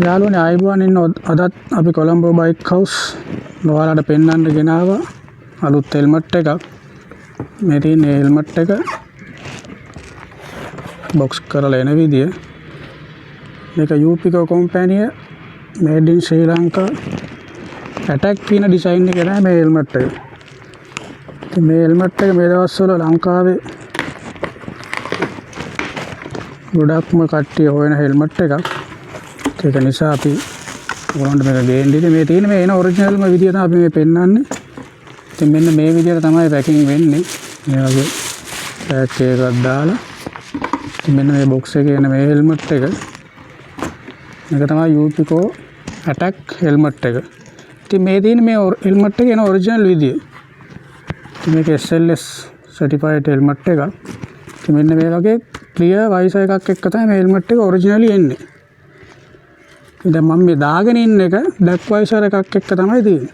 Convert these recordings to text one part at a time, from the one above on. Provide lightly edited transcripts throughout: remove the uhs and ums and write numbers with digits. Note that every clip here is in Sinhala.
යාළුවනේ ආයිබුවන් ඉන්න අදත් අපි කොළඹ බයික් හවුස් ඔයාලට පෙන්වන්න ගෙනාවා අලුත් හෙල්මට් එකක්. මේ තියෙන හෙල්මට් එක බොක්ස් කරලා එන විදිය. මේක යූපිකෝ කම්පැනි මේඩ් ඉන් ශ්‍රී ලංකා ඇටැක් කියන ඩිසයින් එක නෑ මේ හෙල්මට් එක. ඉතින් මේ හෙල්මට් එක මේ දවස්වල ලංකාවේ ගොඩක්ම කට්ටිය හොයන හෙල්මට් එකක්. ඒක නිසා අපි ඔයගොල්ලන්ට මේක ගේන්න ඉතින් මේ තියෙන මේ එන ඔරිජිනල්ම විදිය තමයි අපි මේ පෙන්වන්නේ. ඉතින් මෙන්න මේ විදියට තමයි පැකින් වෙන්නේ. මේ වගේ පැක් එකක් දාලා ඉතින් මෙන්න මේ බොක්ස් එකේ එන මේ හෙල්මට් එක. මේක තමයි යූපිකෝ ඇටැක් හෙල්මට් එක. ඉතින් මේ තියෙන මේ හෙල්මට් එකේ එන ඔරිජිනල් විදිය. ඉතින් මේක SLS සර්ටිෆයිඩ් හෙල්මට් එකක්. ඉතින් මෙන්න මේ වගේ ක්ලියර් වයිසර් එකක් එක්ක තමයි මේ හෙල්මට් එක ඔරිජිනලි එන්නේ. දැන් මම මේ දාගෙන ඉන්න එක බ්ලැක් වයිසර් එකක් එක්ක තමයි තියෙන්නේ.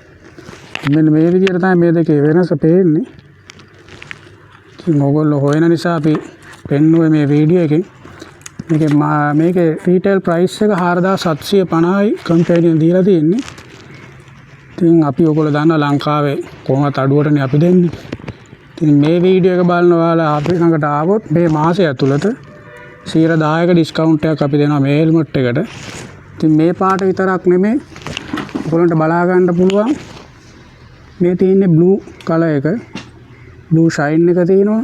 මෙන්න මේ විදිහට තමයි මේ දෙකේ වෙනස පේන්නේ. ඉතින් ඕගොල්ලෝ හොයන නිසා අපි පෙන්නුවේ මේ වීඩියෝ එකෙන්. මේකේ රීටේල් ප්‍රයිස් එක 4750යි කම්පැනියෙන් දීලා තියෙන්නේ. ඉතින් අපි ඔයගොල්ලෝ දන්නවා ලංකාවේ කොහොමද අඩුවටනේ අපි දෙන්නේ. ඉතින් මේ වීඩියෝ එක බලන ඔයාලා අපේ ළඟට ආවොත් මේ මාසය ඇතුළත 10% ඩිස්කවුන්ට් එකක් අපි දෙනවා මේ හෙල්මට් එකට. ඉතින් මේ පාට විතරක් නෙමෙයි ඔයගොල්ලන්ට බලා ගන්න පුළුවන් මේ තියෙන්නේ බ්ලූ කලර් එක. බ්ලූ ෂයින් එක තියෙනවා.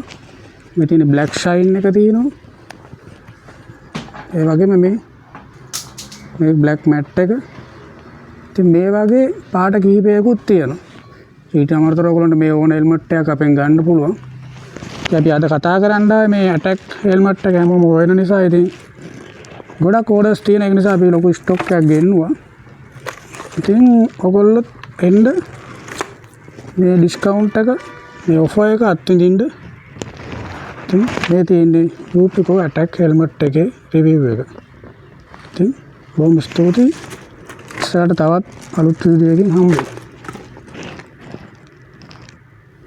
මේ තියෙන්නේ බ්ලැක් ෂයින් එක තියෙනවා. ඒ වගේම මේ බ්ලැක් මැට් එක. ඉතින් මේ වගේ පාට කිහිපයකුත් තියෙනවා. ඊට අමතරව ඔයගොල්ලන්ට මේ ඕන හෙල්මට් එකක් අපෙන් ගන්න පුළුවන්. ඉතින් අපි අද කතා කරන්න ආවේ මේ ඇටැක් හෙල්මට් එක හැමෝම හොයන නිසා ඉතින් ගොඩක් ඕඩර්ස් තියෙන එක නිසා අපි ලොකු ස්ටොක් එකක් ගෙන්නුවා. ඉතින් ඔයගොල්ලොත් එන්න මේ ඩිස්කවුන්ට් එක මේ ඔෆර් එක අත්විඳින්න. ඉතින් මේ තියෙන්නේ යූපිකෝ ඇටැක් හෙල්මට් එකේ රිවිව් එක. ඉතින් බොහොම ස්තුතියි. ඉස්සරහට තවත් අලුත් වීඩියෝ එකකින් හම්බ වෙමු.